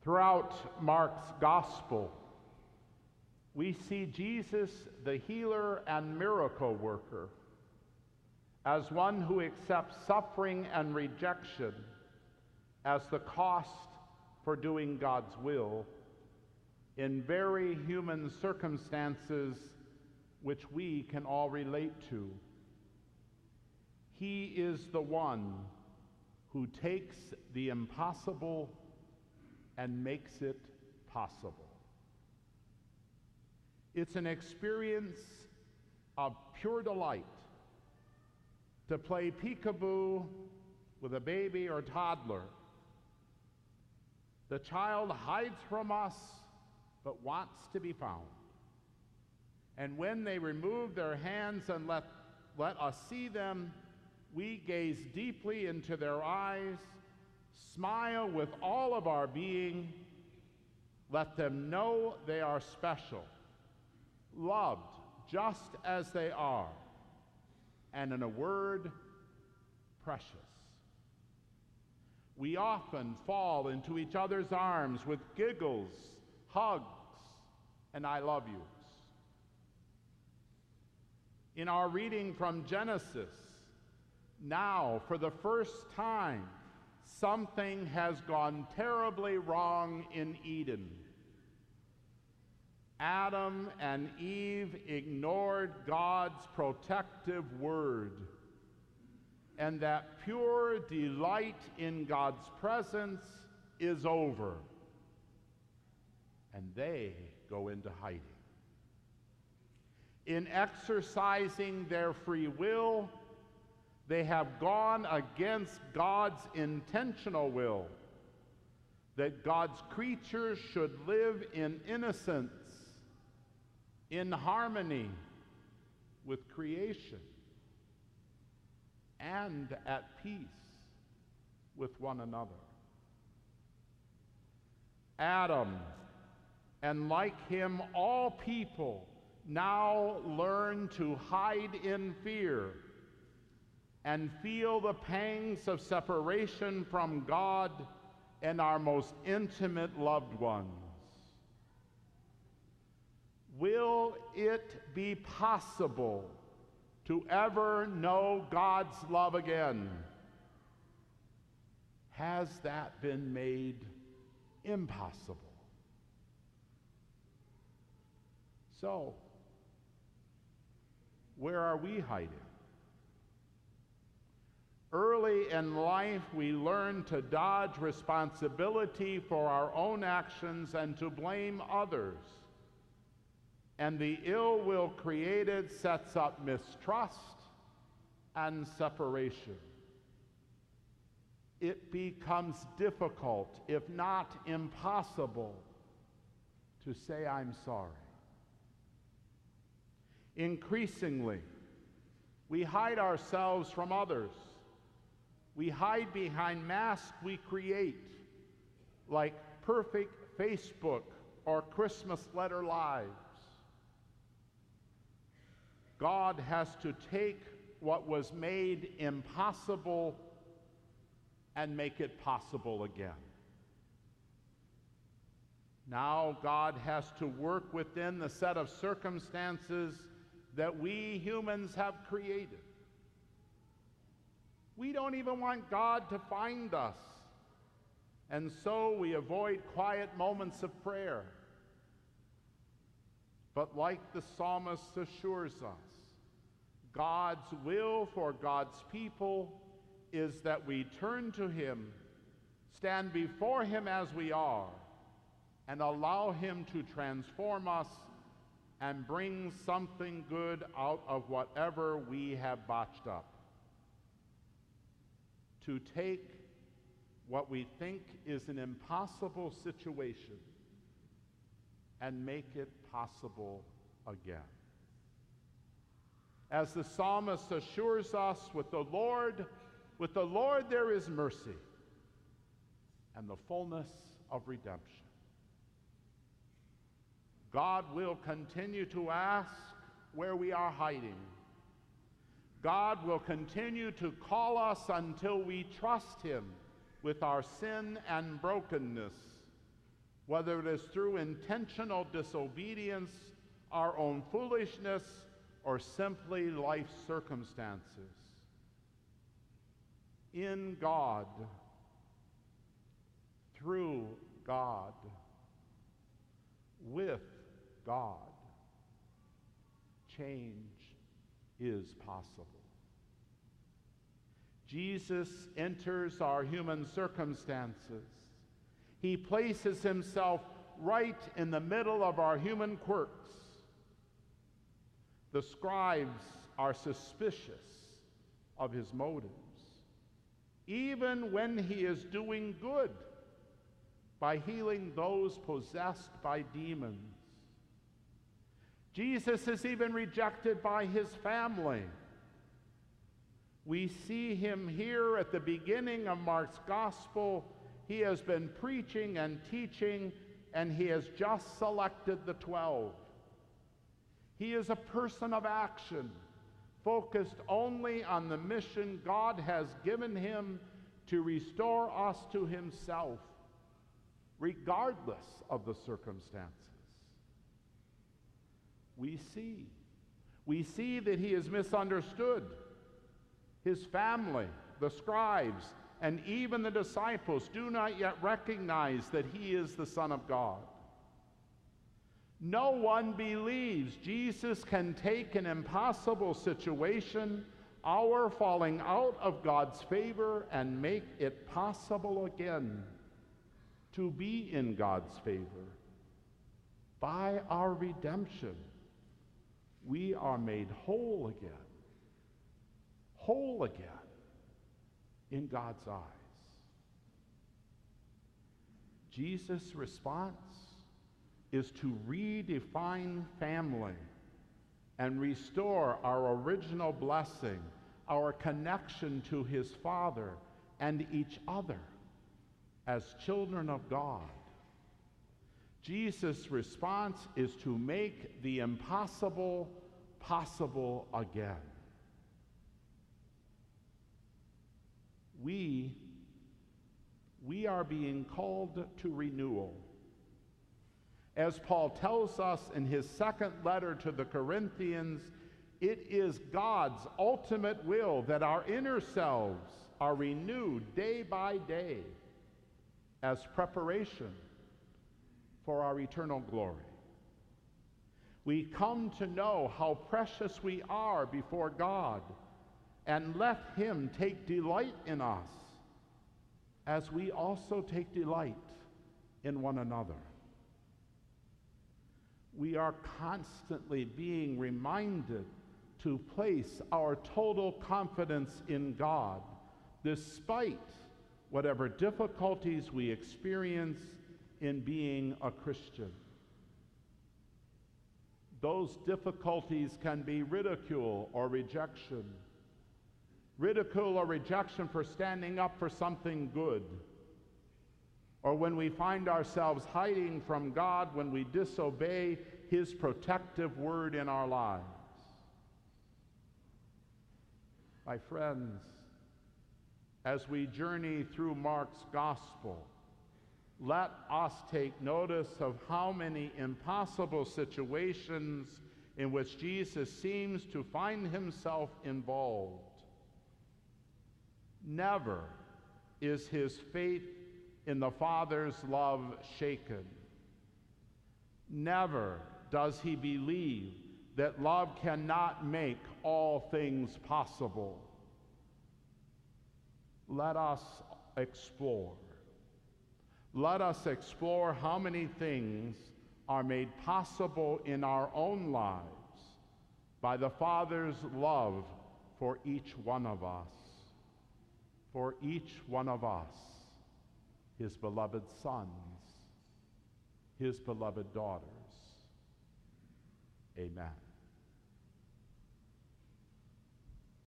Throughout Mark's gospel, we see Jesus, the healer and miracle worker, as one who accepts suffering and rejection as the cost for doing God's will in very human circumstances which we can all relate to. He is the one who takes the impossible and makes it possible. It's an experience of pure delight to play peekaboo with a baby or toddler. The child hides from us but wants to be found. And when they remove their hands and let us see them, we gaze deeply into their eyes, smile with all of our being, let them know they are special, loved just as they are, and in a word, precious. We often fall into each other's arms with giggles, hugs, and I love yous. In our reading from Genesis, now, for the first time, something has gone terribly wrong in Eden. Adam and Eve ignored God's protective word, and that pure delight in God's presence is over, and they go into hiding. In exercising their free will, they have gone against God's intentional will that God's creatures should live in innocence, in harmony with creation, and at peace with one another. Adam, and like him, all people now learn to hide in fear and feel the pangs of separation from God and our most intimate loved ones. Will it be possible to ever know God's love again? Has that been made impossible? So, where are we hiding? Early in life, we learn to dodge responsibility for our own actions and to blame others. And the ill will created sets up mistrust and separation. It becomes difficult, if not impossible, to say I'm sorry. Increasingly, we hide ourselves from others. We hide behind masks we create, like perfect Facebook or Christmas letter lives. God has to take what was made impossible and make it possible again. Now God has to work within the set of circumstances that we humans have created. We don't even want God to find us, and so we avoid quiet moments of prayer. But like the psalmist assures us, God's will for God's people is that we turn to Him, stand before Him as we are, and allow Him to transform us and bring something good out of whatever we have botched up. To take what we think is an impossible situation and make it possible again. As the psalmist assures us, with the Lord there is mercy and the fullness of redemption. God will continue to ask where we are hiding. God will continue to call us until we trust Him with our sin and brokenness, whether it is through intentional disobedience, our own foolishness, or simply life circumstances. In God, through God, with God, change is possible. Jesus enters our human circumstances. He places himself right in the middle of our human quirks. The scribes are suspicious of his motives, even when he is doing good by healing those possessed by demons. Jesus is even rejected by his family. We see him here at the beginning of Mark's gospel. He has been preaching and teaching, and he has just selected the 12. He is a person of action, focused only on the mission God has given him to restore us to himself, regardless of the circumstances. We see that he is misunderstood. His family, the scribes, and even the disciples do not yet recognize that he is the Son of God. No one believes Jesus can take an impossible situation, our falling out of God's favor, and make it possible again to be in God's favor. By our redemption, we are made whole again in God's eyes. Jesus' response is to redefine family and restore our original blessing, our connection to his Father and each other as children of God. Jesus' response is to make the impossible possible again. We are being called to renewal. As Paul tells us in his second letter to the Corinthians, it is God's ultimate will that our inner selves are renewed day by day as preparation for our eternal glory. We come to know how precious we are before God, and let him take delight in us as we also take delight in one another. We are constantly being reminded to place our total confidence in God, despite whatever difficulties we experience in being a Christian. Those difficulties can be ridicule or rejection. Ridicule or rejection for standing up for something good, or when we find ourselves hiding from God when we disobey his protective word in our lives. My friends, as we journey through Mark's gospel, let us take notice of how many impossible situations in which Jesus seems to find himself involved. Never is his faith in the Father's love shaken. Never does he believe that love cannot make all things possible. Let us explore. Let us explore how many things are made possible in our own lives by the Father's love for each one of us. For each one of us, his beloved sons, his beloved daughters. Amen.